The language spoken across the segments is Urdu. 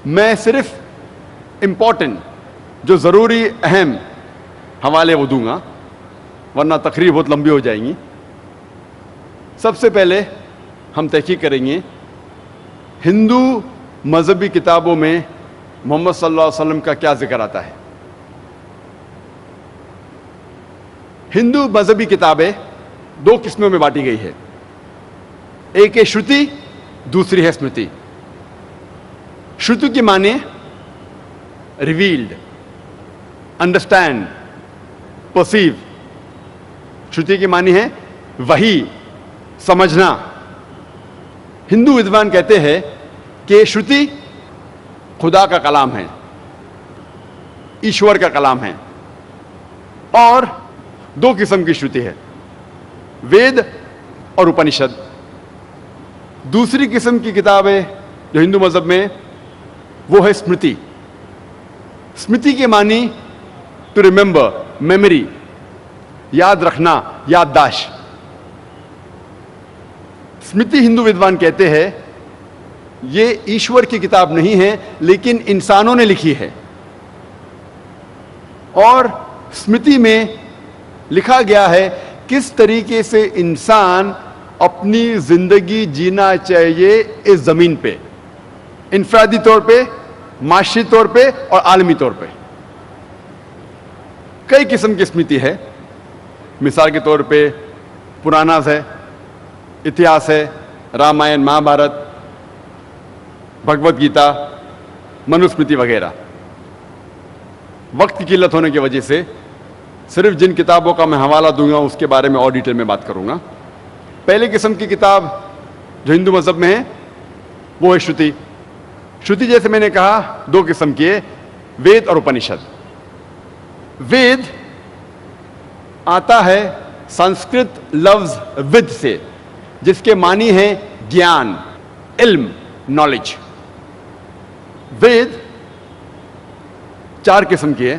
میں صرف امپورٹنٹ جو ضروری اہم حوالے وہ دوں گا، ورنہ تقریر بہت لمبی ہو جائیں گی. سب سے پہلے ہم تحقیق کریں گے ہندو مذہبی کتابوں میں محمد صلی اللہ علیہ وسلم کا کیا ذکر آتا ہے. ہندو مذہبی کتابیں دو قسموں میں بانٹی گئی ہے. ایک ہے شروتی، دوسری ہے اسمرتی. شروتی کی معنی ریویلڈ، انڈرسٹینڈ، پرسیو. شروتی کی معنی ہے وحی، سمجھنا. ہندو ودوان کہتے ہیں کہ شروتی خدا کا کلام ہے، ایشور کا کلام ہے. اور دو قسم کی شروتی ہے، وید اور اپنشد. دوسری قسم کی کتابیں جو ہندو مذہب میں وہ ہے اسمرتی. اسمرتی کے معنی ٹو ریممبر، میموری، یاد رکھنا، یادداشت. اسمرتی ہندو ودوان کہتے ہیں یہ ایشور کی کتاب نہیں ہے لیکن انسانوں نے لکھی ہے. اور اسمرتی میں لکھا گیا ہے کس طریقے سے انسان اپنی زندگی جینا چاہیے اس زمین پہ، انفرادی طور پہ، معاشی طور پہ اور عالمی طور پہ. کئی قسم کی اسمرتی ہے. مثال کے طور پہ پراناز ہے، اتہاس ہے، رامائن، مہا بھارت، بھگوت گیتا، منوسمرتی وغیرہ. وقت کی قلت ہونے کی وجہ سے صرف جن کتابوں کا میں حوالہ دوں گا اس کے بارے میں اور ڈیٹیل میں بات کروں گا. پہلی قسم کی کتاب جو ہندو مذہب میں ہے وہ ہے شروتی. شروتی جیسے میں نے کہا دو قسم کی ہے، وید اور اپنشد. وید آتا ہے سنسکرت لفظ ود سے جس کے معنی ہے گیان، علم، نالج. وید چار قسم کی ہے،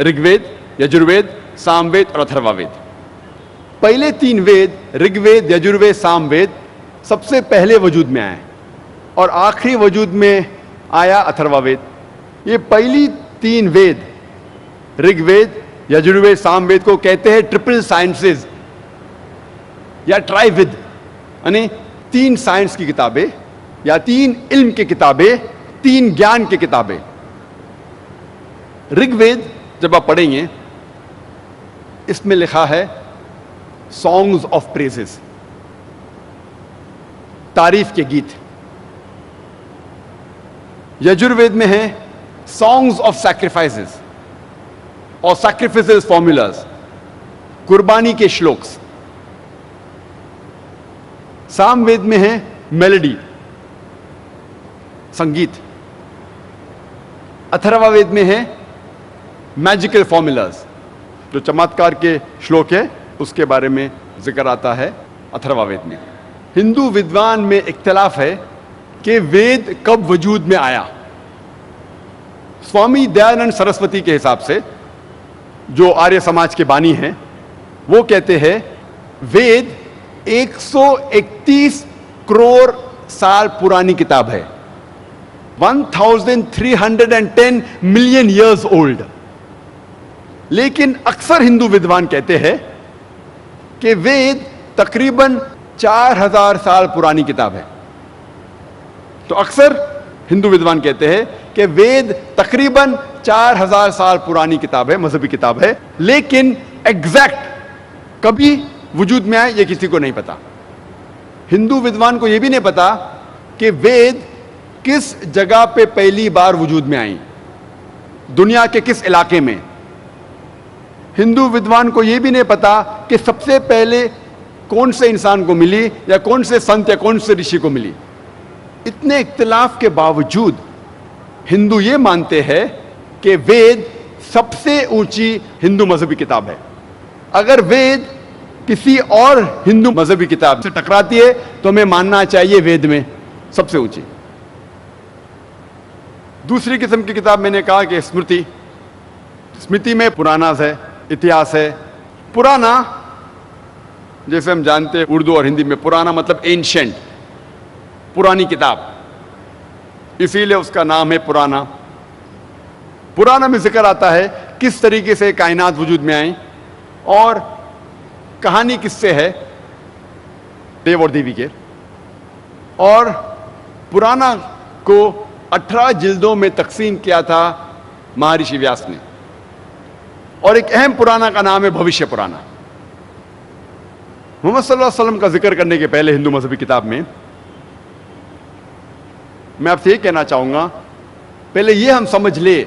رگ وید، یجروید، سام وید اور اتھروا وید. پہلے تین وید رگ وید، یجروید، سام وید سب سے پہلے وجود میں آئے اور آخری وجود میں آیا اتھروا وید. یہ پہلی تین وید رگ وید، یجروید، سام وید کو کہتے ہیں ٹرپل سائنسز یا ٹرائی ود، یعنی تین سائنس کی کتابیں یا تین علم کی کتابیں، تین گیان کی کتابیں. رگ وید جب آپ پڑھیں گے اس میں لکھا ہے سانگز آف پریزز، تعریف کے گیت. یجروید میں ہے سانگز آف سیکریفائسز اور سیکریفائسز فارمولاز، قربانی کے شلوکس. سام وید میں ہے میلڈی، سنگیت. اتھروا وید میں ہے میجیکل فارمولاز، جو چمتکار کے شلوک ہے اس کے بارے میں ذکر آتا ہے اتھروا وید میں. ہندو ودوان میں اختلاف ہے کہ وید کب وجود میں آیا. سوامی دیانند سرسوتی کے حساب سے جو آریہ سماج کے بانی ہیں وہ کہتے ہیں وید 131 کروڑ سال پرانی کتاب ہے، 1310 ملین ایئرز اولڈ. لیکن اکثر ہندو ودوان کہتے ہیں کہ وید تقریباً 4000 سال پرانی کتاب ہے. تو اکثر ہندو ودوان کہتے ہیں کہ وید تقریباً 4000 سال پرانی کتاب ہے، مذہبی کتاب ہے. لیکن ایگزیکٹ کبھی وجود میں آئے یہ کسی کو نہیں پتا. ہندو ودوان کو یہ بھی نہیں پتا کہ وید کس جگہ پہ پہلی بار وجود میں آئیں، دنیا کے کس علاقے میں. ہندو ودوان کو یہ بھی نہیں پتا کہ سب سے پہلے کون سے انسان کو ملی یا کون سے سنت یا کون سے رشی کو ملی. اتنے اختلاف کے باوجود ہندو یہ مانتے ہیں کہ وید سب سے اونچی ہندو مذہبی کتاب ہے. اگر وید کسی اور ہندو مذہبی کتاب سے ٹکراتی ہے تو ہمیں ماننا چاہیے وید میں سب سے اونچی. دوسری قسم کی کتاب میں نے کہا کہ اسمرتی. اسمرتی میں پراناز ہے، اتہاس ہے. پرانا جیسے ہم جانتے ہیں اردو اور ہندی میں پرانا مطلب اینشنٹ، پرانی کتاب. اسی لیے اس کا نام ہے پرانا. پرانا میں ذکر آتا ہے کس طریقے سے کائنات وجود میں آئیں, اور کہانی کس سے ہے, دیو اور دیوی کے. اور پرانا کو 18 جلدوں میں تقسیم کیا تھا مہارشی ویاس نے, اور ایک اہم پرانا کا نام ہے بھوشیہ پرانا. محمد صلی اللہ علیہ وسلم کا ذکر کرنے کے پہلے ہندو مذہبی کتاب میں میں آپ سے یہ کہنا چاہوں گا, پہلے یہ ہم سمجھ لے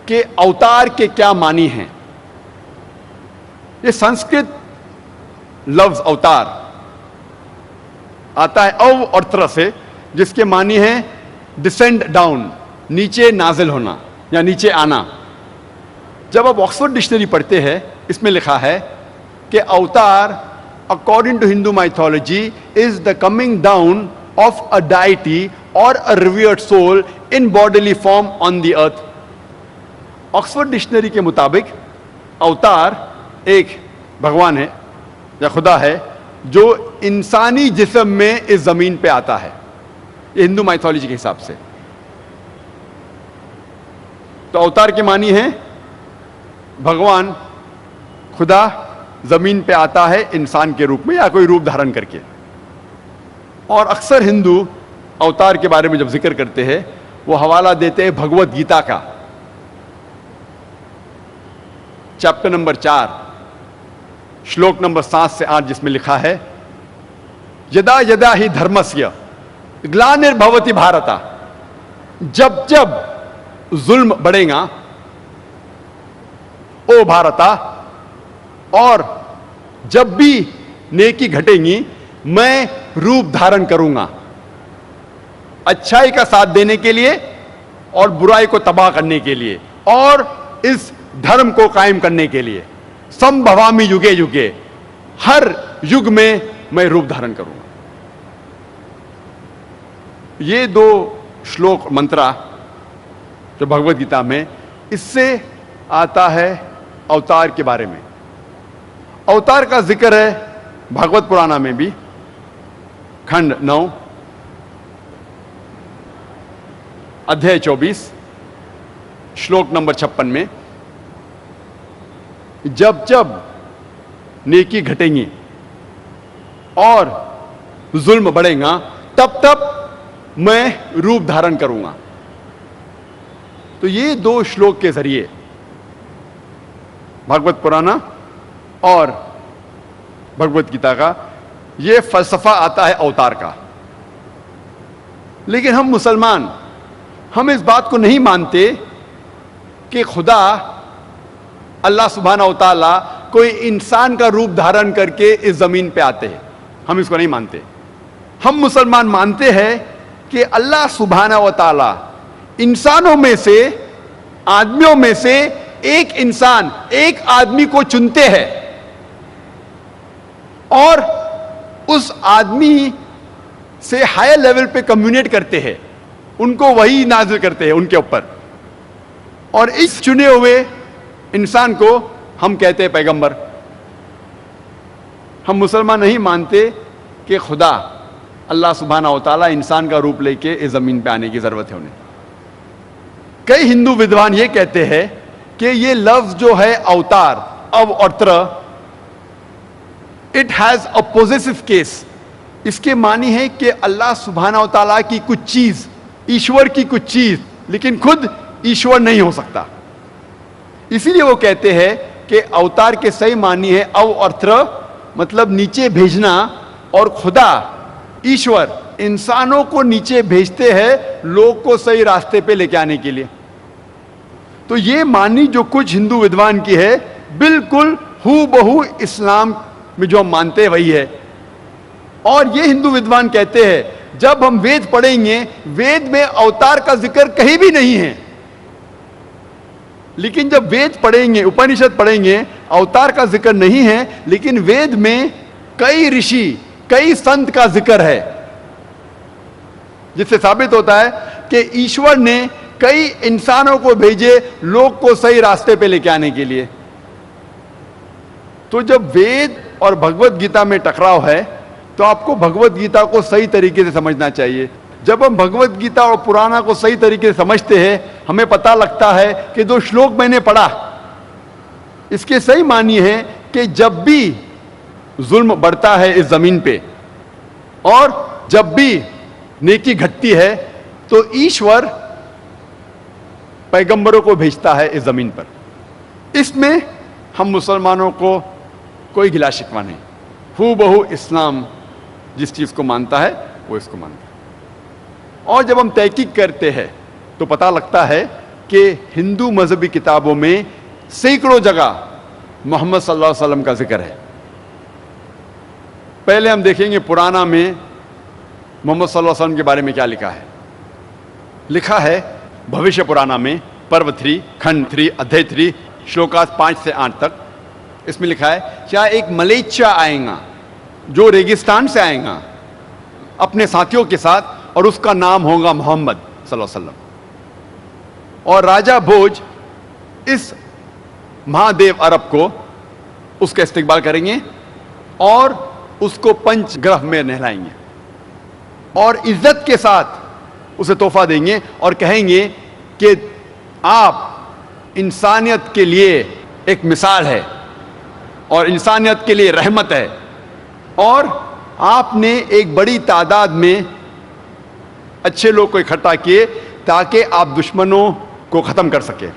کہ اوتار کے کیا معنی ہیں. یہ سنسکرت لفظ اوتار آتا ہے او اور تر سے, جس کے معنی ہیں ڈسینڈ ڈاؤن, نیچے نازل ہونا یا نیچے آنا. جب آپ آکسفورڈ ڈکشنری پڑھتے ہیں, اس میں لکھا ہے کہ اوتار according to Hindu mythology is the coming down of a deity or a revered soul in bodily form on the earth. Oxford dictionary کے مطابق اوتار ایک بھگوان ہے یا خدا ہے جو انسانی جسم میں اس زمین پہ آتا ہے. یہ ہندو مائتھولوجی کے حساب سے. تو اوتار کے معنی ہیں بھگوان خدا زمین پہ آتا ہے انسان کے روپ میں یا کوئی روپ دھارن کر کے. اور اکثر ہندو اوتار کے بارے میں جب ذکر کرتے ہیں وہ حوالہ دیتے ہیں بھگوت گیتا کا, چیپٹر نمبر 4 شلوک نمبر 7 سے 8, جس میں لکھا ہے یدا یدا ہی دھرمسیا گلانربھوتی بھارتا. جب جب ظلم بڑھے گا او بھارتا, اور جب بھی نیکی گھٹیں گی میں روپ دھارن کروں گا اچھائی کا ساتھ دینے کے لیے اور برائی کو تباہ کرنے کے لیے اور اس دھرم کو قائم کرنے کے لیے. سمبھوامی یوگے یوگے, ہر یگ میں روپ دھارن کروں گا. یہ 2 شلوک منترا جو بھگوت گیتا میں, اس سے آتا ہے اوتار کے بارے میں. اوتار کا ذکر ہے بھگوت پرانا میں بھی, کھنڈ 9 ادھیائے 24 شلوک نمبر 56 میں, جب جب نیکی گھٹیں گی اور ظلم بڑھے گا تب تب میں روپ دھارن کروں گا. تو یہ 2 شلوک کے ذریعے بھگوت پرانا اور بھگوت گیتا کا یہ فلسفہ آتا ہے اوتار کا. لیکن ہم مسلمان ہم اس بات کو نہیں مانتے کہ خدا اللہ سبحانہ و تعالی کوئی انسان کا روپ دھارن کر کے اس زمین پہ آتے ہیں. ہم اس کو نہیں مانتے. ہم مسلمان مانتے ہیں کہ اللہ سبحانہ و تعالی انسانوں میں سے, آدمیوں میں سے ایک انسان, ایک آدمی کو چنتے ہیں اور اس آدمی سے ہائر لیول پہ کمیونیٹ کرتے ہیں, ان کو وہی نازل کرتے ہیں ان کے اوپر, اور اس چنے ہوئے انسان کو ہم کہتے ہیں پیغمبر. ہم مسلمان نہیں مانتے کہ خدا اللہ سبحانہ و تعالیٰ انسان کا روپ لے کے اس زمین پہ آنے کی ضرورت ہے انہیں. کئی ہندو ودوان یہ کہتے ہیں کہ یہ لفظ جو ہے اوتار او اور تر, it has a possessive case. اس کے معنی ہے کہ اللہ سبحانہ و تعالیٰ کی کچھ چیز, ایشور کی کچھ چیز, لیکن خود ایشور نہیں ہو سکتا. اسی لیے وہ کہتے ہیں کہ اوتار کے صحیح معنی ہے او اور تر, مطلب نیچے بھیجنا, اور خدا ایشور انسانوں کو نیچے بھیجتے ہیں لوگ کو صحیح راستے پہ لے کے آنے کے لیے. تو یہ معنی جو کچھ ہندو ودوان کی ہے بالکل ہو بہو اسلام میں جو ہم مانتے ہیں وہی ہے. اور یہ ہندو ودوان کہتے ہیں جب ہم وید پڑھیں گے وید میں اوتار کا ذکر کہیں بھی نہیں ہے, لیکن جب وید پڑھیں گے, اپنشد پڑھیں گے, اوتار کا ذکر نہیں ہے, لیکن وید میں کئی رشی, کئی سنت کا ذکر ہے, جس سے ثابت ہوتا ہے کہ ایشور نے کئی انسانوں کو بھیجے لوگ کو صحیح راستے پہ لے کے آنے کے لیے. تو جب وید اور بھگوت گیتا میں ٹکراؤ ہے تو آپ کو بھگوت گیتا کو صحیح طریقے سے سمجھنا چاہیے. جب ہم بھگوت گیتا اور پرانا کو صحیح طریقے سے سمجھتے ہیں ہمیں پتہ لگتا ہے کہ جو شلوک میں نے پڑھا اس کے صحیح معنی ہے کہ جب بھی ظلم بڑھتا ہے اس زمین پہ اور جب بھی نیکی گھٹتی ہے تو ایشور پیغمبروں کو بھیجتا ہے اس زمین پر. اس میں ہم مسلمانوں کو کوئی گلا شکوہ نہیں. ہو بہو اسلام جس چیز کو مانتا ہے وہ اس کو مانتا ہے. اور جب ہم تحقیق کرتے ہیں تو پتہ لگتا ہے کہ ہندو مذہبی کتابوں میں سینکڑوں جگہ محمد صلی اللہ علیہ وسلم کا ذکر ہے. پہلے ہم دیکھیں گے پرانا میں محمد صلی اللہ علیہ وسلم کے بارے میں کیا لکھا ہے. لکھا ہے بھوشیہ پرانا میں پرو 3 کھنڈ 3 ادھیے 3 شلوکاس 5 سے 8 تک. اس میں لکھا ہے کیا ایک ملیچا آئے گا جو ریگستان سے آئے گا اپنے ساتھیوں کے ساتھ اور اس کا نام ہوگا محمد صلی اللہ علیہ وسلم. اور راجہ بھوج اس مہادیو عرب کو اس کا استقبال کریں گے اور اس کو پنچ گرہ میں نہلائیں گے اور عزت کے ساتھ اسے تحفہ دیں گے اور کہیں گے کہ آپ انسانیت کے لیے ایک مثال ہے اور انسانیت کے لیے رحمت ہے اور آپ نے ایک بڑی تعداد میں اچھے لوگ کو اکٹھا کیے تاکہ آپ دشمنوں کو ختم کر سکے.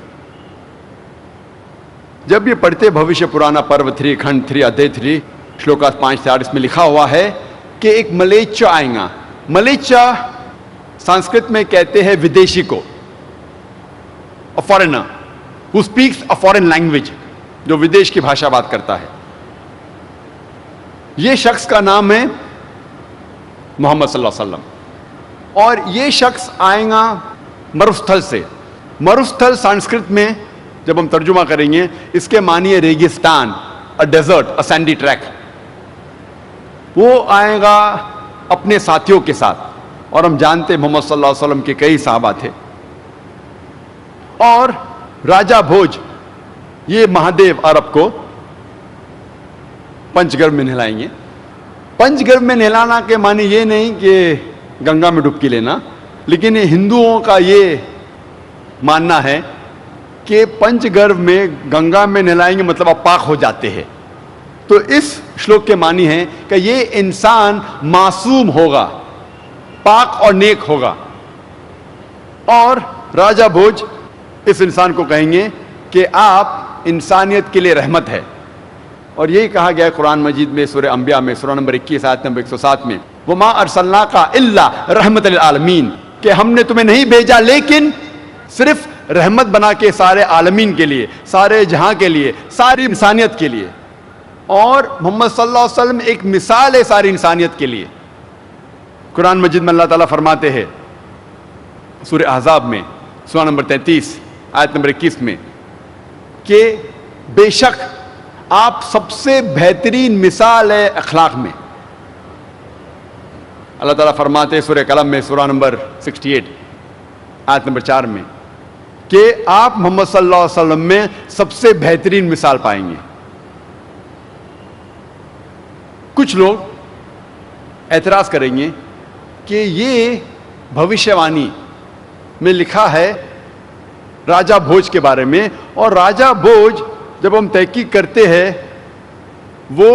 جب یہ پڑھتے بھوشیہ پرانا پرو 3 کھنڈ 3 ادھیے 3 شلوکاس 5 سے 8 اس میں لکھا ہوا ہے کہ ایک ملیچا آئے گا. ملیچا سنسکرت میں کہتے ہیں ودیشی کو, a foreigner who speaks a foreign language, جو ودیش کی بھاشا بات کرتا ہے. یہ شخص کا نام ہے محمد صلی اللہ علیہ وسلم اور یہ شخص آئے گا مروستھل سے. مروستھل سنسکرت میں جب ہم ترجمہ کریں گے اس کے معنی ہے ریگستان, a desert, a sandy track. وہ آئے گا اپنے ساتھیوں کے ساتھ اور ہم جانتے محمد صلی اللہ علیہ وسلم کے کئی صحابہ تھے. اور راجہ بھوج یہ مہادیو عرب کو پنچ گرھ میں نہلائیں گے. پنچ گرھ میں نہلانا کے معنی یہ نہیں کہ گنگا میں ڈبکی لینا, لیکن یہ ہندوؤں کا یہ ماننا ہے کہ پنچ گرھ میں گنگا میں نہلائیں گے مطلب آپ پاک ہو جاتے ہیں. تو اس شلوک کے معنی ہے کہ یہ انسان معصوم ہوگا, پاک اور نیک ہوگا. اور راجہ بھوج اس انسان کو کہیں گے کہ آپ انسانیت کے لیے رحمت ہے. اور یہی کہا گیا ہے قرآن مجید میں سورہ انبیاء میں سورہ نمبر 21 آیت نمبر 107 میں وَمَا أَرْسَلْنَاكَ إِلَّا رَحْمَةً لِلْعَالَمِينَ, کہ ہم نے تمہیں نہیں بھیجا لیکن صرف رحمت بنا کے سارے عالمین کے لیے, سارے جہاں کے لیے, ساری انسانیت کے لیے. اور محمد صلی اللہ علیہ وسلم ایک مثال ہے ساری انسانیت کے لیے. قرآن مجید میں اللہ تعالیٰ فرماتے ہیں سورہ احزاب میں سورہ نمبر 33 آیت نمبر 21 میں کہ بے شک آپ سب سے بہترین مثال ہے اخلاق میں. اللہ تعالیٰ فرماتے ہیں سورہ قلم میں سورہ نمبر 68 آیت نمبر 4 میں کہ آپ محمد صلی اللہ علیہ وسلم میں سب سے بہترین مثال پائیں گے. کچھ لوگ اعتراض کریں گے کہ یہ بھوشیہ وانی میں لکھا ہے راجہ بھوج کے بارے میں, اور راجہ بھوج جب ہم تحقیق کرتے ہیں وہ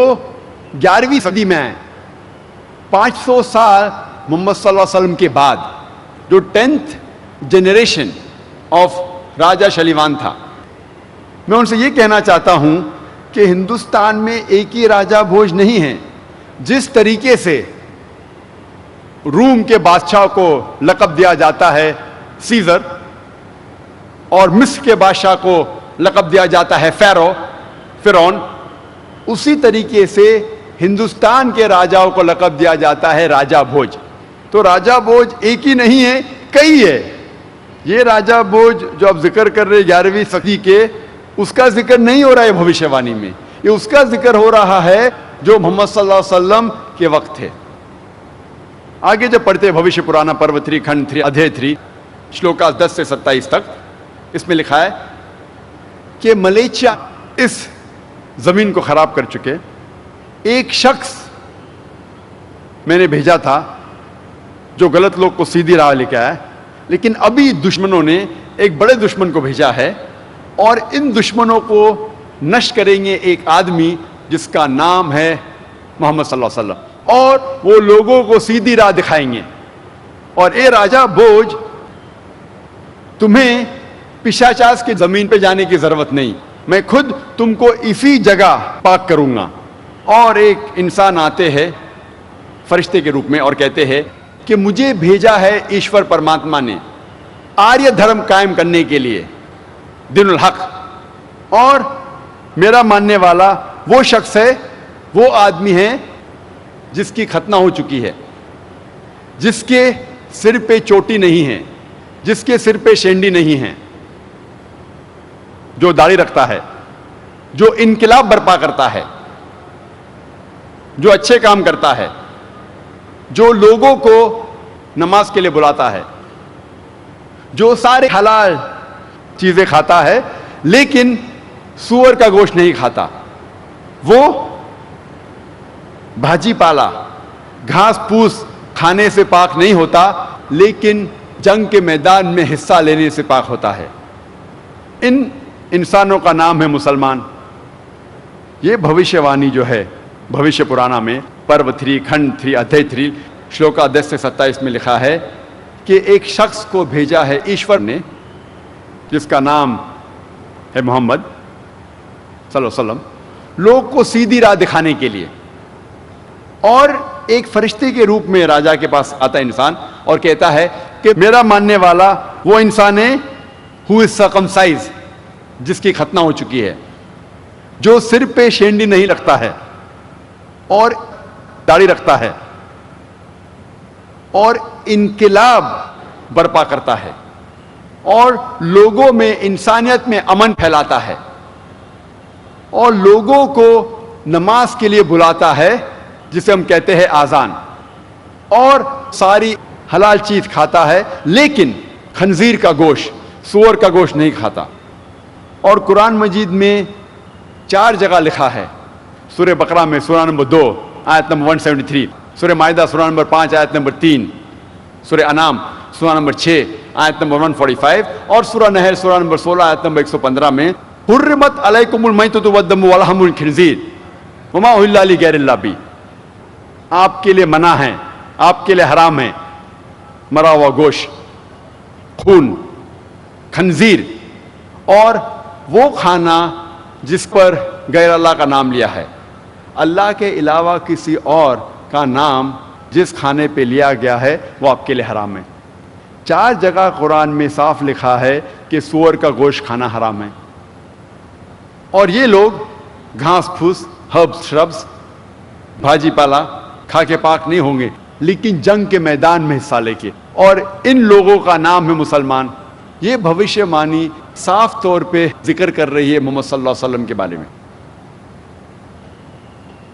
11ویں صدی میں ہے, 500 سال محمد صلی اللہ علیہ وسلم کے بعد, جو 10th جنریشن آف راجہ شلیوان تھا. میں ان سے یہ کہنا چاہتا ہوں کہ ہندوستان میں ایک ہی راجہ بھوج نہیں ہے. جس طریقے سے روم کے بادشاہ کو لقب دیا جاتا ہے سیزر اور مصر کے بادشاہ کو لقب دیا جاتا ہے فرعون, اسی طریقے سے ہندوستان کے راجاؤں کو لقب دیا جاتا ہے راجہ بھوج. تو راجہ بھوج ایک ہی نہیں ہے, کئی ہے. یہ راجہ بھوج جو آپ ذکر کر رہے 11ویں صدی کے, اس کا ذکر نہیں ہو رہا ہے بھوشیہ وانی میں, یہ اس کا ذکر ہو رہا ہے جو محمد صلی اللہ علیہ وسلم کے وقت تھے. آگے جب پڑھتے بھوشیہ پرانا پرو 3 کھنڈ 3 ادھیے 3 شلوکاس 10 سے 27 تک, اس میں لکھا ہے کہ ملیچیا اس زمین کو خراب کر چکے. ایک شخص میں نے بھیجا تھا جو غلط لوگ کو سیدھی راہ لے کے آیا. لیکن ابھی دشمنوں نے ایک بڑے دشمن کو بھیجا ہے اور ان دشمنوں کو نشٹ کریں گے ایک آدمی جس کا نام ہے محمد صلی اللہ علیہ وسلم, اور وہ لوگوں کو سیدھی راہ دکھائیں گے. اور اے راجا بوجھ, تمہیں پشاچاس کی زمین پہ جانے کی ضرورت نہیں, میں خود تم کو اسی جگہ پاک کروں گا. اور ایک انسان آتے ہیں فرشتے کے روپ میں اور کہتے ہیں کہ مجھے بھیجا ہے ایشور پرماتما نے آریہ دھرم قائم کرنے کے لیے, دین الحق, اور میرا ماننے والا وہ شخص ہے, وہ آدمی ہے جس کی ختنہ ہو چکی ہے, جس کے سر پہ چوٹی نہیں ہے, جس کے سر پہ شینڈی نہیں ہے, جو داڑھی رکھتا ہے, جو انقلاب برپا کرتا ہے, جو اچھے کام کرتا ہے, جو لوگوں کو نماز کے لیے بلاتا ہے, جو سارے حلال چیزیں کھاتا ہے لیکن سور کا گوشت نہیں کھاتا, وہ بھاجی پالا گھاس پھوس کھانے سے پاک نہیں ہوتا لیکن جنگ کے میدان میں حصہ لینے سے پاک ہوتا ہے. ان انسانوں کا نام ہے مسلمان. یہ بھوشیہ وانی جو ہے بھوشیہ پرانا میں پرو 3 کھنڈ 3 ادھیے 3 شلوکا 10 سے 27 میں لکھا ہے کہ ایک شخص کو بھیجا ہے ایشور نے جس کا نام ہے محمد صلی اللہ علیہ وسلم, لوگ کو سیدھی راہ دکھانے کے لیے. اور ایک فرشتے کے روپ میں راجا کے پاس آتا ہے انسان اور کہتا ہے کہ میرا ماننے والا وہ انسان ہے who is circumcised, جس کی ختنہ ہو چکی ہے, جو سر پہ شینڈی نہیں رکھتا ہے اور داڑھی رکھتا ہے اور انقلاب برپا کرتا ہے اور لوگوں میں انسانیت میں امن پھیلاتا ہے اور لوگوں کو نماز کے لیے بلاتا ہے جسے ہم کہتے ہیں آذان, اور ساری حلال چیز کھاتا ہے لیکن خنزیر کا گوشت, سور کا گوشت نہیں کھاتا. اور قرآن مجید میں 4 جگہ لکھا ہے, سورہ بقرہ میں سورہ نمبر 2 آیت نمبر 173, سورہ مائدہ سورہ نمبر 5 آیت نمبر 3, سورہ انعام سورہ نمبر 6 آیت نمبر 145 اور سورہ نحل سورہ نمبر 16 آیت نمبر 115 میں حرمت علیکم المیتۃ والدم ولحم الخنزیر وما اہل لغیر اللہ بہ, آپ کے لیے منع ہے, آپ کے لیے حرام ہے مرا ہوا گوشت, خون, خنزیر اور وہ کھانا جس پر غیر اللہ کا نام لیا ہے, اللہ کے علاوہ کسی اور کا نام جس کھانے پہ لیا گیا ہے وہ آپ کے لیے حرام ہے. 4 جگہ قرآن میں صاف لکھا ہے کہ سور کا گوشت کھانا حرام ہے. اور یہ لوگ گھاس پھوس, ہربس, شربس, بھاجی پالا کھا کے پاک نہیں ہوں گے لیکن جنگ کے میدان میں حصہ لے کے, اور ان لوگوں کا نام ہے مسلمان. یہ بھوشیہ وانی صاف طور پہ ذکر کر رہی ہے محمد صلی اللہ علیہ وسلم کے بارے میں.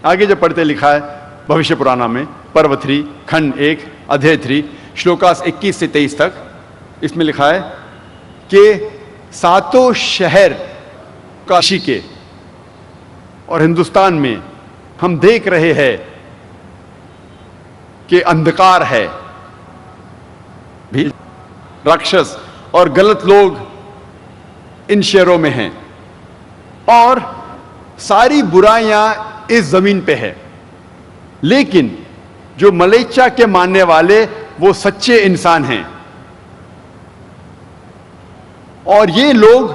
آگے جب پڑھتے لکھا ہے بھوشیہ پرانا میں پرو 3 کھنڈ 1 ادھیے 3 شلوکاس 21 سے 23 تک, اس میں لکھا ہے کہ 7 شہر کاشی کے اور ہندوستان میں ہم دیکھ رہے ہیں کہ اندھکار ہے, بھی راکشس اور غلط لوگ ان شہروں میں ہیں اور ساری برائیاں اس زمین پہ ہے, لیکن جو ملیچا کے ماننے والے وہ سچے انسان ہیں اور یہ لوگ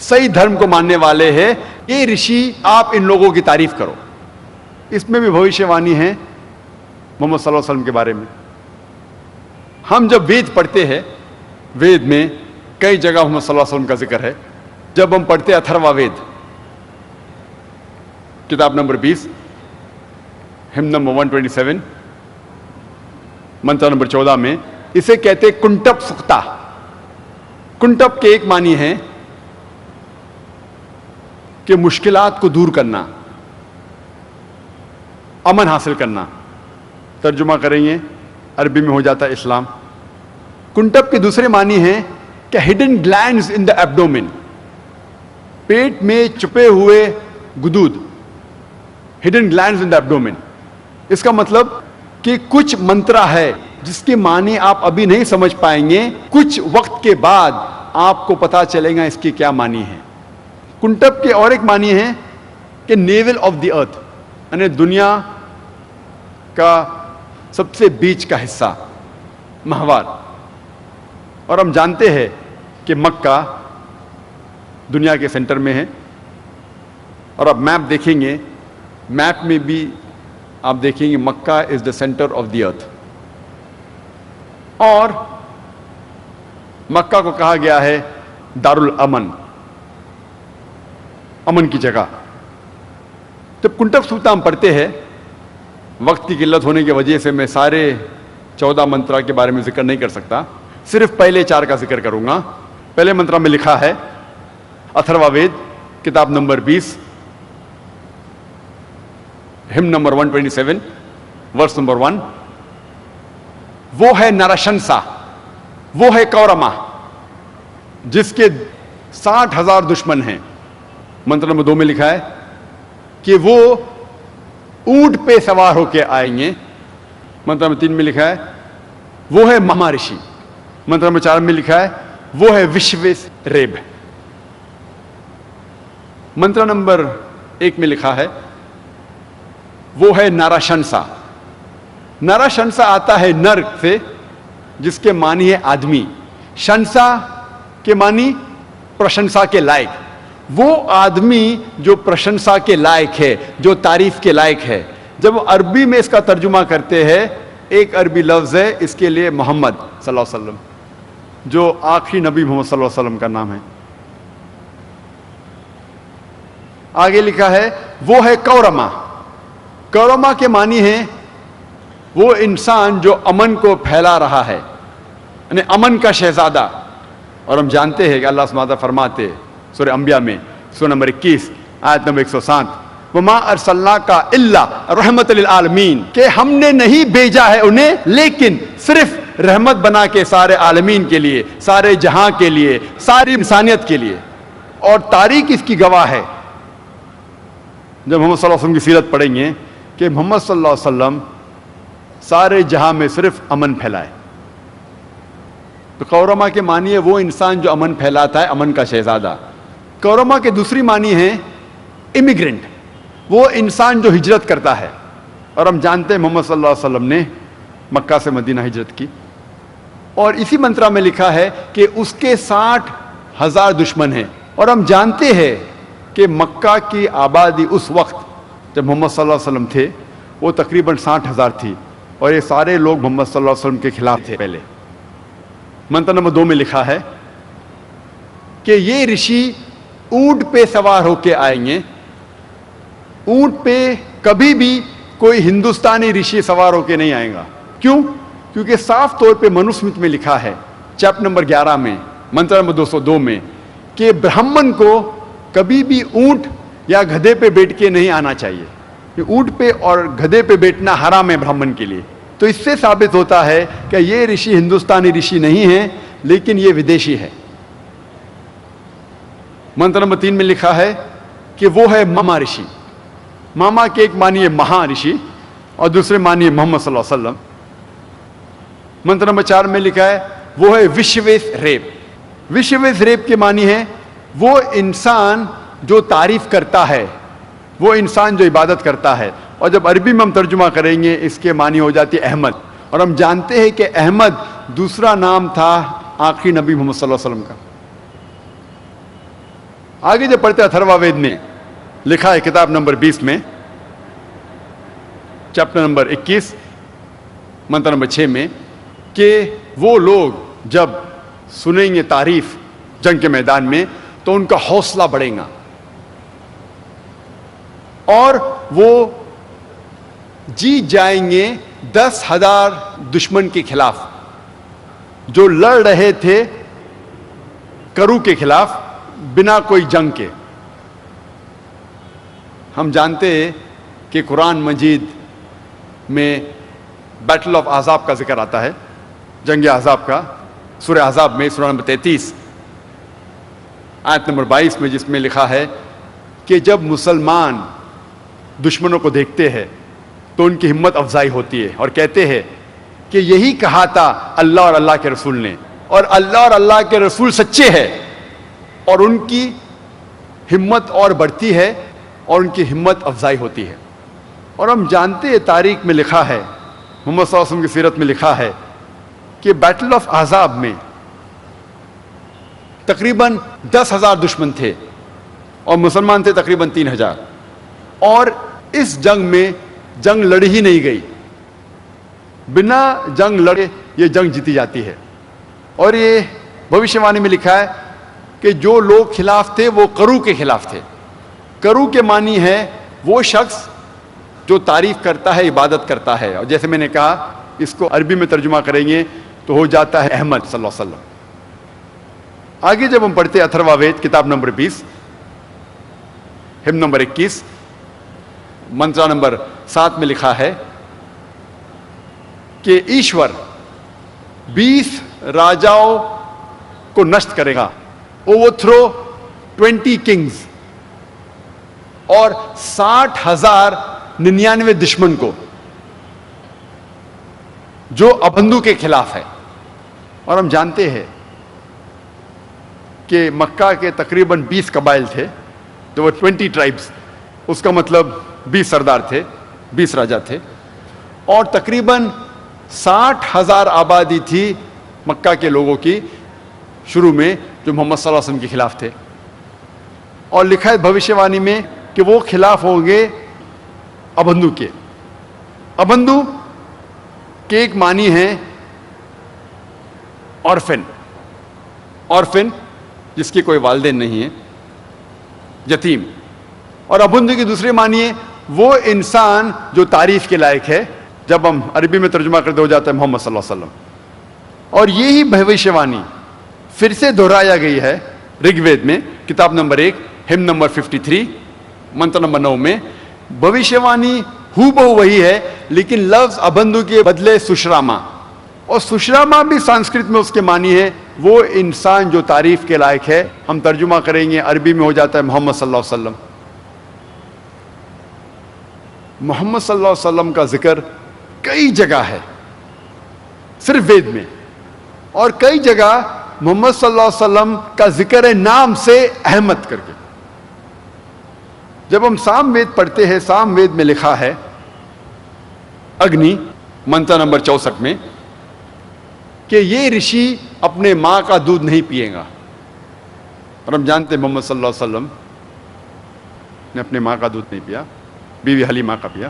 صحیح دھرم کو ماننے والے ہیں. یہ رشی آپ ان لوگوں کی تعریف کرو. اس میں بھی بھوشیہ وانی ہے محمد صلی اللہ علیہ وسلم کے بارے میں. ہم جب وید پڑھتے ہیں, وید میں کئی جگہ محمد صلی اللہ علیہ وسلم کا ذکر ہے. جب ہم پڑھتے ہیں اتھروا وید کتاب نمبر 20 ہم نمبر 127 منتر نمبر 14 میں اسے کہتے کنٹپ سکتا. کنٹپ کے ایک معنی ہے کہ مشکلات کو دور کرنا, امن حاصل کرنا. ترجمہ کریں گے عربی میں ہو جاتا ہے اسلام. کنٹپ کے دوسرے معنی ہیں کہ ہڈن گلینڈز ان دا ایبڈومن, پیٹ میں چھپے ہوئے گدود, ہڈن گلینڈز ان دا ایبڈومن. اس کا مطلب کہ کچھ منترا ہے, جس کے معنی آپ ابھی نہیں سمجھ پائیں گے، کچھ وقت کے بعد آپ کو پتا چلے گا اس کے کیا معنی ہے۔ کنٹب کے اور ایک معنی ہے کہ نیول آف دی ارتھ، یعنی دنیا کا سب سے بیچ کا حصہ، محور۔ اور ہم جانتے ہیں کہ مکہ دنیا کے سینٹر میں ہے، اور اب میپ دیکھیں گے، میپ میں بھی آپ دیکھیں گے مکہ از دا سینٹر آف دی ارتھ، اور مکہ کو کہا گیا ہے دارالامن، امن کی جگہ۔ جب کنٹب سوتا ہم پڑھتے ہیں، وقت کی قلت ہونے کی وجہ سے میں سارے 14 منترا کے بارے میں ذکر نہیں کر سکتا، صرف پہلے 4 کا ذکر کروں گا۔ پہلے منترا میں لکھا ہے، اتھروا وید کتاب number 20 hymn number 127 verse number 1، وہ ہے نرشنسا، وہ ہے کورما جس کے 60,000 دشمن ہیں۔ منتر نمبر 2 میں لکھا ہے کہ وہ اونٹ پہ سوار ہو کے آئیں گے۔ منتر نمبر 3 میں لکھا ہے وہ ہے مہارشی۔ منتر نمبر 4 میں لکھا ہے وہ ہے وشویس ریب۔ منتر نمبر 1 میں لکھا ہے وہ ہے نرشنسا۔ نرشنسا آتا ہے نر سے، جس کے معنی ہے آدمی، شنسا کے معنی پرشنسا کے لائق، وہ آدمی جو پرشنسا کے لائق ہے، جو تعریف کے لائق ہے۔ جب عربی میں اس کا ترجمہ کرتے ہیں، ایک عربی لفظ ہے اس کے لیے محمد صلی اللہ علیہ وسلم، جو آخری نبی محمد صلی اللہ علیہ وسلم کا نام ہے۔ آگے لکھا ہے وہ ہے کورما۔ کورما کے معنی ہے وہ انسان جو امن کو پھیلا رہا ہے، یعنی امن کا شہزادہ۔ اور ہم جانتے ہیں کہ اللہ سبحانہ فرماتے سورہ انبیاء میں سورہ نمبر 21 آیت نمبر 107، وَمَا أَرْسَلْنَاكَ إِلَّا رَحْمَةً لِلْعَالَمِينَ، کہ ہم نے نہیں بھیجا ہے انہیں لیکن صرف رحمت بنا کے سارے عالمین کے لیے، سارے جہاں کے لیے، ساری انسانیت کے لیے۔ اور تاریخ اس کی گواہ ہے، جب محمد صلی اللہ علیہ وسلم کی سیرت پڑھیں گے کہ محمد صلی اللہ علیہ وسلم سارے جہاں میں صرف امن پھیلائے۔ تو کورما کے معنی ہے وہ انسان جو امن پھیلاتا ہے، امن کا شہزادہ۔ کورما کے دوسری معنی ہے امیگرنٹ، وہ انسان جو ہجرت کرتا ہے۔ اور ہم جانتے ہیں محمد صلی اللہ علیہ وسلم نے مکہ سے مدینہ ہجرت کی، اور اسی منترا میں لکھا ہے کہ اس کے 60,000 دشمن ہیں۔ اور ہم جانتے ہیں کہ مکہ کی آبادی اس وقت جب محمد صلی اللہ علیہ وسلم تھے وہ تقریباً 60,000 تھی، اور یہ سارے لوگ محمد صلی اللہ علیہ وسلم کے خلاف تھے پہلے۔ منتر نمبر 2 میں لکھا ہے کہ یہ رشی اونٹ پہ سوار ہو کے آئیں گے۔ اونٹ پہ کبھی بھی کوئی ہندوستانی رشی سوار ہو کے نہیں آئے گا۔ کیوں؟ کیونکہ صاف طور پہ منوسمرت میں لکھا ہے چیپٹر نمبر 11 میں منتر نمبر 202 میں کہ برہمن کو کبھی بھی اونٹ یا گدھے پہ بیٹھ کے نہیں آنا چاہیے۔ اونٹ پہ اور گدھے پہ بیٹھنا حرام ہے برہمن کے لیے۔ تو اس سے ثابت ہوتا ہے کہ یہ رشی ہندوستانی رشی نہیں ہے لیکن یہ ودیشی ہے۔ منتر نمبر 3 میں لکھا ہے کہ وہ ہے ماما رشی۔ ماما کے ایک معنی ہے مہا رشی اور دوسرے معنی ہے محمد صلی اللہ علیہ وسلم۔ منتر نمبر 4 میں لکھا ہے وہ ہے وشویس ریب۔ وشویس ریب کے معنی ہے وہ انسان جو تعریف کرتا ہے، وہ انسان جو عبادت کرتا ہے۔ اور جب عربی میں ہم ترجمہ کریں گے اس کے معنی ہو جاتی ہے احمد، اور ہم جانتے ہیں کہ احمد دوسرا نام تھا آخری نبی محمد صلی اللہ علیہ وسلم کا۔ آگے جب پڑھتے اتھروا وید میں لکھا ہے کتاب نمبر 20 میں چیپٹر نمبر 21 منتر نمبر 6 میں کہ وہ لوگ جب سنیں گے تعریف جنگ کے میدان میں تو ان کا حوصلہ بڑھے گا، اور وہ جیت جائیں گے 10,000 دشمن کے خلاف جو لڑ رہے تھے کرو کے خلاف بنا کوئی جنگ کے۔ ہم جانتے ہیں کہ قرآن مجید میں بیٹل آف احزاب کا ذکر آتا ہے، جنگ احزاب کا، سورہ احزاب میں سورہ نمبر 33 آیت نمبر 22 میں، جس میں لکھا ہے کہ جب مسلمان دشمنوں کو دیکھتے ہیں تو ان کی ہمت افزائی ہوتی ہے اور کہتے ہیں کہ یہی کہا تھا اللہ اور اللہ کے رسول نے, اور اللہ اور اللہ کے رسول سچے ہیں, اور ان کی ہمت اور بڑھتی ہے اور ان کی ہمت افزائی ہوتی ہے. اور ہم جانتے ہیں, تاریخ میں لکھا ہے, محمد صلی اللہ علیہ وسلم کی سیرت میں لکھا ہے کہ بیٹل آف احزاب میں تقریباً 10,000 دشمن تھے اور مسلمان تھے تقریباً 3,000, اور اس جنگ میں جنگ لڑی ہی نہیں گئی. بنا جنگ لڑے یہ جنگ جیتی جاتی ہے. اور یہ بھوشیہ وانی میں لکھا ہے کہ جو لوگ خلاف تھے وہ کرو کے خلاف تھے. کرو کے معنی ہے وہ شخص جو تعریف کرتا ہے, عبادت کرتا ہے, اور جیسے میں نے کہا اس کو عربی میں ترجمہ کریں گے تو ہو جاتا ہے احمد صلی اللہ علیہ وسلم. آگے جب ہم پڑھتے ہیں اتھروا وید کتاب number 20 hymn number 21 Mantra number 7 میں لکھا ہے کہ ایشور 20 راجاؤں کو نشٹ کرے گا, اوور تھرو 20 کنگز, اور 60,099 دشمن کو جو ابندو کے خلاف ہے. اور ہم جانتے ہیں کہ مکہ کے تقریباً 20 قبائل تھے, جو 20 ٹرائبس, اس کا مطلب 20 سردار تھے, 20 راجا تھے, اور تقریباً 60,000 آبادی تھی مکہ کے لوگوں کی شروع میں جو محمد صلی اللہ علیہ وسلم کے خلاف تھے. اور لکھا ہے بھوشیہ وانی میں کہ وہ خلاف ہوں گے ابندو کے. ابندو کے ایک معنی ہے اورفن, اورفن جس کی کوئی والدین نہیں ہے, یتیم. اور ابندو کی دوسری معنی ہے وہ انسان جو تعریف کے لائق ہے, جب ہم عربی میں ترجمہ کرتے ہو جاتا ہے محمد صلی اللہ علیہ وسلم. اور یہی بھوشیہ وانی پھر سے دہرایا گئی ہے رگ وید میں کتاب نمبر 1 ہم نمبر 53 منتر نمبر 9 میں. بھوشیہ وانی ہو بہو وہی ہے, لیکن لفظ ابندو کے بدلے سشراما, اور سشراما بھی سنسکرت میں اس کے معنی ہے وہ انسان جو تعریف کے لائق ہے. ہم ترجمہ کریں گے عربی میں ہو جاتا ہے محمد صلی اللہ علیہ وسلم. محمد صلی اللہ علیہ وسلم کا ذکر کئی جگہ ہے صرف وید میں, اور کئی جگہ محمد صلی اللہ علیہ وسلم کا ذکر ہے نام سے احمد کر کے. جب ہم سام وید پڑھتے ہیں, سام وید میں لکھا ہے اگنی منتر نمبر 64 میں کہ یہ رشی اپنے ماں کا دودھ نہیں پیے گا. اور ہم جانتے ہیں محمد صلی اللہ علیہ وسلم نے اپنے ماں کا دودھ نہیں پیا, بیوی حلیمہ کا پیا.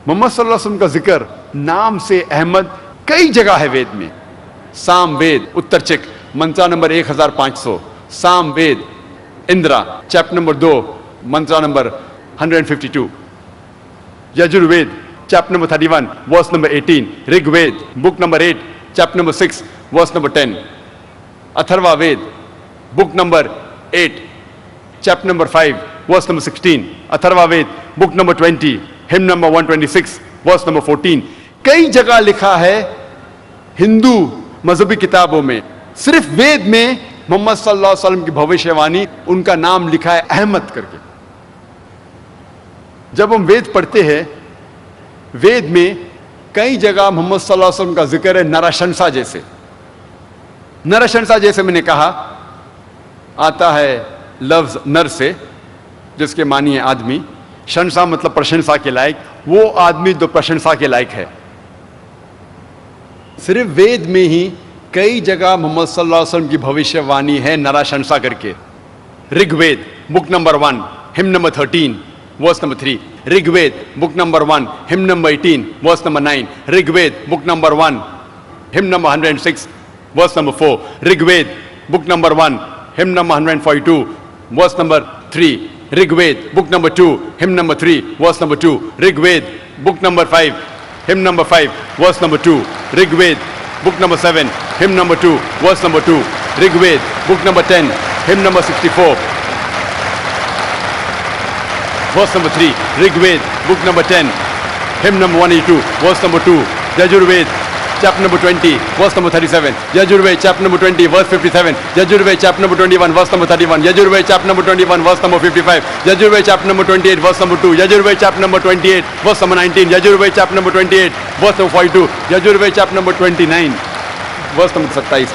محمد صلی اللہ علیہ وسلم کا ذکر نام سے احمد کئی جگہ ہے وید میں. سام وید اتر چک Mantra number 1500, Sama Veda Indra chapter number 2 mantra number 152, Yajur Veda chapter number 31 verse number 18, Rig Veda book number 8 chapter number 6 verse number 10, Atharva Veda book number 8 chapter number 5 verse number 16, Atharva Veda book number 20 hymn number 126 verse number 14. کئی جگہ لکھا ہے ہندو مذہبی کتابوں میں, صرف وید میں محمد صلی اللہ علیہ وسلم کی بھوشیہ وانی ان کا نام لکھا ہے احمد کر کے. جب ہم وید پڑھتے ہیں, وید میں کئی جگہ محمد صلی اللہ علیہ وسلم کا ذکر ہے نرشنسا جیسے. نرشنسا جیسے میں نے کہا آتا ہے لفظ نر سے جس کے معنی ہے آدمی, شنسا مطلب پرشنسا کے لائق, وہ آدمی جو پرشنسا کے لائق ہے. صرف وید میں ہی کئی جگہ محمد صلی اللہ علیہ وسلم کی بھوشیہ وانی ہے نراشنسا کر کے. رگ وید بک نمبر 1 ہم نمبر 13 ورس نمبر 3, رگ وید بک نمبر 1 ہم نمبر 18 ورس نمبر 9, رگ وید بک نمبر 1 ہم نمبر 106 ورس نمبر 4, رگ وید بک نمبر 1 ہم نمبر 142 ورس نمبر 3, رگ وید بک نمبر 2 ہم نمبر 3 ورس نمبر 2, رگ وید بک نمبر 5 ہم number 5 verse number 2, Rig Veda book number 7 hymn number 2 verse number 2, Rig Ved book number 10 hymn number 64 verse number 3, Rig Ved book number 10 hymn number 182 verse number 2, Yajur Ved chapter number 20, verse number 37. Yajurved, chapter number 20, verse 57. Yajurved, chapter number 21, verse number 31. Yajurved, chapter number 21, verse number 55. Yajurved, chapter number 28, verse number 2. Yajurved, chapter number 28, verse number 19. Yajurved, chapter number 28, verse number 42. Yajurved, chapter number 29, verse number 27.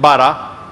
12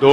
2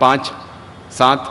5, 7,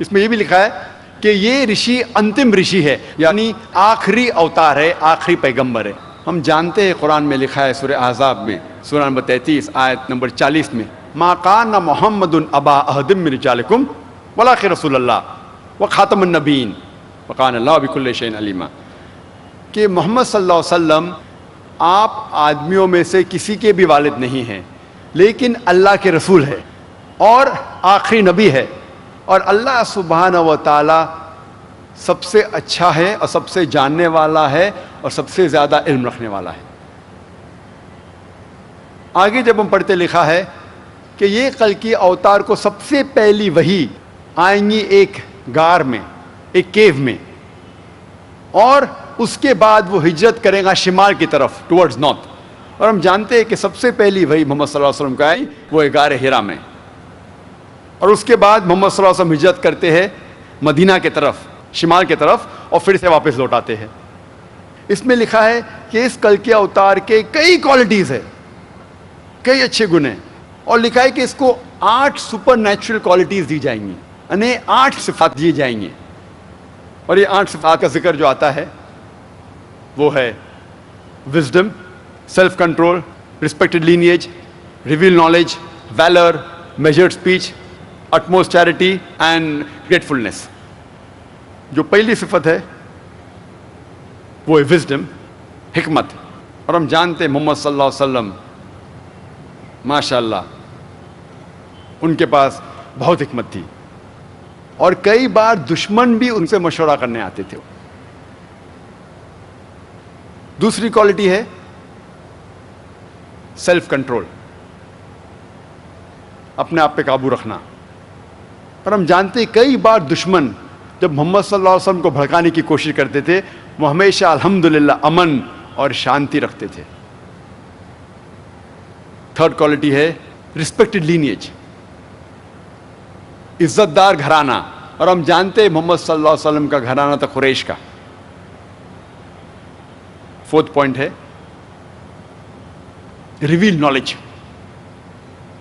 اس میں یہ بھی لکھا ہے کہ یہ رشی انتم رشی ہے، یعنی آخری اوتار ہے، آخری پیغمبر ہے۔ ہم جانتے ہیں قرآن میں لکھا ہے سورہ احزاب میں سورہ نمبر 33 آیت نمبر 40 میں، ما کان محمد ابا احد من رجالکم ولکن رسول اللہ وخاتم النبیین وکان اللہ بکل شیء علیما، کہ محمد صلی اللہ علیہ وسلم آپ آدمیوں میں سے کسی کے بھی والد نہیں ہیں، لیکن اللہ کے رسول ہے اور آخری نبی ہے، اور اللہ سبحانہ و تعالی سب سے اچھا ہے اور سب سے جاننے والا ہے اور سب سے زیادہ علم رکھنے والا ہے۔ آگے جب ہم پڑھتے لکھا ہے کہ یہ کلکی اوتار کو سب سے پہلی وحی آئیں گی ایک غار میں، ایک کیو میں، اور اس کے بعد وہ ہجرت کرے گا شمال کی طرف ٹورڈز نارتھ، اور ہم جانتے ہیں کہ سب سے پہلی وحی محمد صلی اللہ علیہ وسلم کا آئی وہ غار ہرا میں، اور اس کے بعد محمد صلی اللہ علیہ وسلم ہجرت کرتے ہیں مدینہ کی طرف، شمال کی طرف، اور پھر سے واپس لوٹ آتے ہیں۔ اس میں لکھا ہے کہ اس کلکی اوتار کے کئی کوالٹیز ہیں، کئی اچھے گن ہیں، اور لکھا ہے کہ اس کو 8 سپر نیچرل کوالٹیز دی جائیں گی، یعنی 8 صفات دی جائیں گی، اور یہ 8 صفات کا ذکر جو آتا ہے وہ ہے wisdom, self control, respected lineage, reveal knowledge, wheeler, measured speech, utmost charity and gratefulness۔ جو پہلی صفت ہے وہ ہے وزڈم، حکمت، اور ہم جانتے ہیں محمد صلی اللہ علیہ وسلم ماشاء اللہ ان کے پاس بہت حکمت تھی، اور کئی بار دشمن بھی ان سے مشورہ کرنے آتے تھے۔ دوسری کوالٹی ہے سیلف کنٹرول، اپنے آپ پہ قابو رکھنا، اور ہم جانتے ہیں کئی بار دشمن جب محمد صلی اللہ علیہ وسلم کو بھڑکانے کی کوشش کرتے تھے وہ ہمیشہ الحمدللہ امن اور شانتی رکھتے تھے۔ تھرڈ کوالٹی ہے ریسپیکٹڈ لینیج، عزت دار گھرانہ، اور ہم جانتے ہیں محمد صلی اللہ علیہ وسلم کا گھرانہ تھا قریش کا۔ فورتھ پوائنٹ ہے ریویل نالج،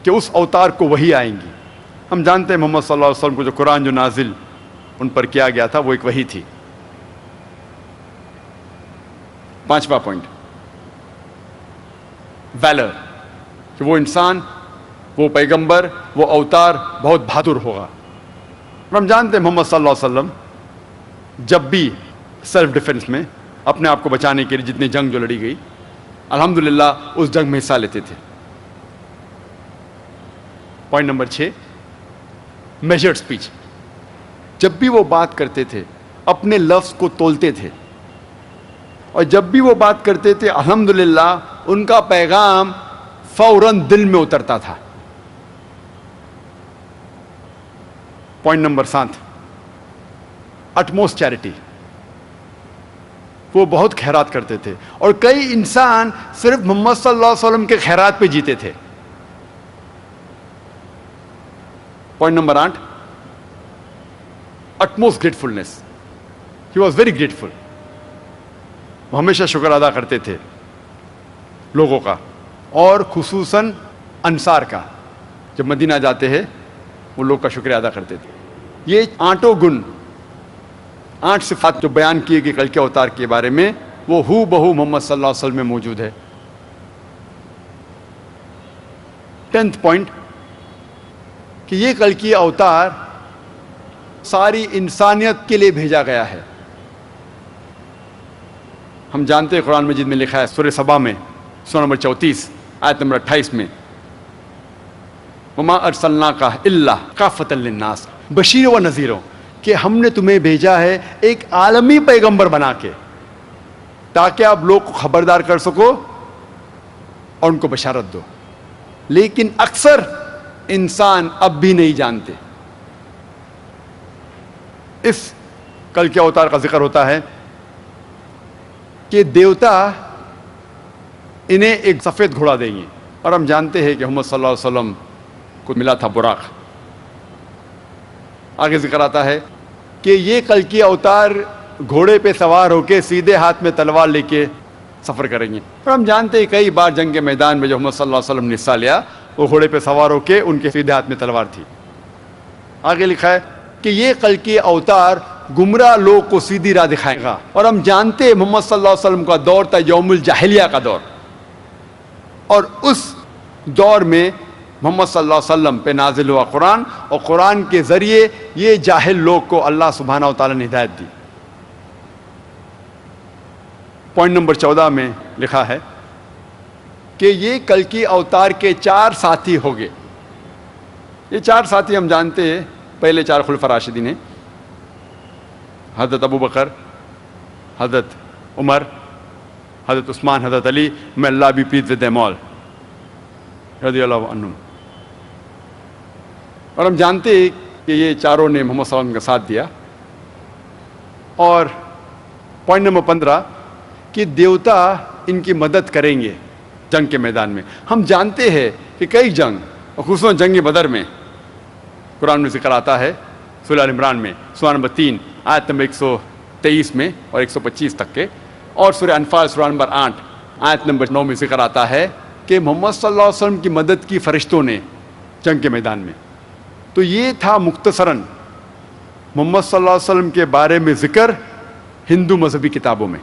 کہ اس اوتار کو وحی آئیں گی۔ ہم جانتے ہیں محمد صلی اللہ علیہ وسلم کو جو قرآن جو نازل ان پر کیا گیا تھا وہ ایک وحی تھی۔ پانچواں پوائنٹ ویلر، کہ وہ انسان، وہ پیغمبر، وہ اوتار بہت بہادر ہوگا، اور ہم جانتے ہیں محمد صلی اللہ علیہ وسلم جب بھی سیلف ڈیفنس میں اپنے آپ کو بچانے کے لیے جتنی جنگ جو لڑی گئی الحمدللہ اس جنگ میں حصہ لیتے تھے۔ پوائنٹ نمبر 6 میجرڈ اسپیچ، جب بھی وہ بات کرتے تھے اپنے لفظ کو تولتے تھے، اور جب بھی وہ بات کرتے تھے الحمدللہ ان کا پیغام فوراً دل میں اترتا تھا۔ پوائنٹ نمبر 7 اٹموسٹ چیریٹی، وہ بہت خیرات کرتے تھے، اور کئی انسان صرف محمد صلی اللہ علیہ وسلم کے خیرات پہ جیتے تھے۔ Point number 8 utmost gratefulness، he was very grateful، وہ ہمیشہ شکر ادا کرتے تھے لوگوں کا، اور خصوصاً انصار کا، جب مدینہ جاتے ہیں وہ لوگ کا شکریہ ادا کرتے تھے۔ یہ 8 گن، 8 صفات جو بیان کیے گئے کلکی اوتار کے بارے میں وہ ہو بہو محمد صلی اللہ علیہ وسلم میں موجود ہے۔ 10th پوائنٹ کہ یہ کلکی اوتار ساری انسانیت کے لیے بھیجا گیا ہے۔ ہم جانتے ہیں قرآن مجید میں لکھا ہے سورہ سبا میں سورہ نمبر 34 آیت نمبر 28 میں وما ارسلناک الا کافۃ للناس بشیر و نذیر، کہ ہم نے تمہیں بھیجا ہے ایک عالمی پیغمبر بنا کے تاکہ آپ لوگ کو خبردار کر سکو اور ان کو بشارت دو، لیکن اکثر انسان اب بھی نہیں جانتے۔ اس کلکی اوتار کا ذکر ہوتا ہے کہ دیوتا انہیں ایک سفید گھوڑا دیں گے، اور ہم جانتے ہیں کہ محمد صلی اللہ علیہ وسلم کو ملا تھا براق۔ آگے ذکر آتا ہے کہ یہ کلکی اوتار گھوڑے پہ سوار ہو کے سیدھے ہاتھ میں تلوار لے کے سفر کریں گے، اور ہم جانتے ہیں کئی بار جنگ کے میدان میں جو محمد صلی اللہ علیہ وسلم نے حصہ لیا وہ گھوڑے پہ سوار ہو کے ان کے سیدھے ہاتھ میں تلوار تھی۔ آگے لکھا ہے کہ یہ کل کے اوتار گمراہ لوگ کو سیدھی راہ دکھائے گا. اور ہم جانتے ہیں محمد صلی اللہ علیہ وسلم کا دور تھا یوم الجاہلیہ کا دور, اور اس دور میں محمد صلی اللہ علیہ وسلم پہ نازل ہوا قرآن, اور قرآن کے ذریعے یہ جاہل لوگ کو اللہ سبحانہ و تعالیٰ نے ہدایت دی. پوائنٹ نمبر 14 میں لکھا ہے کہ یہ کلکی اوتار کے 4 ساتھی ہو گئے. یہ 4 ساتھی ہم جانتے ہیں, پہلے 4 خلفاء راشدین ہیں, حضرت ابو بکر, حضرت عمر, حضرت عثمان, حضرت علی, میں اللہ بھی پلیز ود them all رضی اللہ عنہم. اور ہم جانتے ہیں کہ یہ چاروں نے محمد صلی اللہ علیہ وسلم کا ساتھ دیا. اور پوائنٹ نمبر 15 کہ دیوتا ان کی مدد کریں گے جنگ کے میدان میں. ہم جانتے ہیں کہ کئی جنگ, اور خصوصاً جنگ بدر میں قرآن میں ذکر آتا ہے, سورہ آل عمران میں سورہ نمبر 3 آیت نمبر 123 میں اور 125 تک کے, اور سورہ انفال سورہ نمبر 8 آیت نمبر 9 میں ذکر آتا ہے کہ محمد صلی اللہ علیہ وسلم کی مدد کی فرشتوں نے جنگ کے میدان میں. تو یہ تھا مختصراً محمد صلی اللہ علیہ وسلم کے بارے میں ذکر ہندو مذہبی کتابوں میں.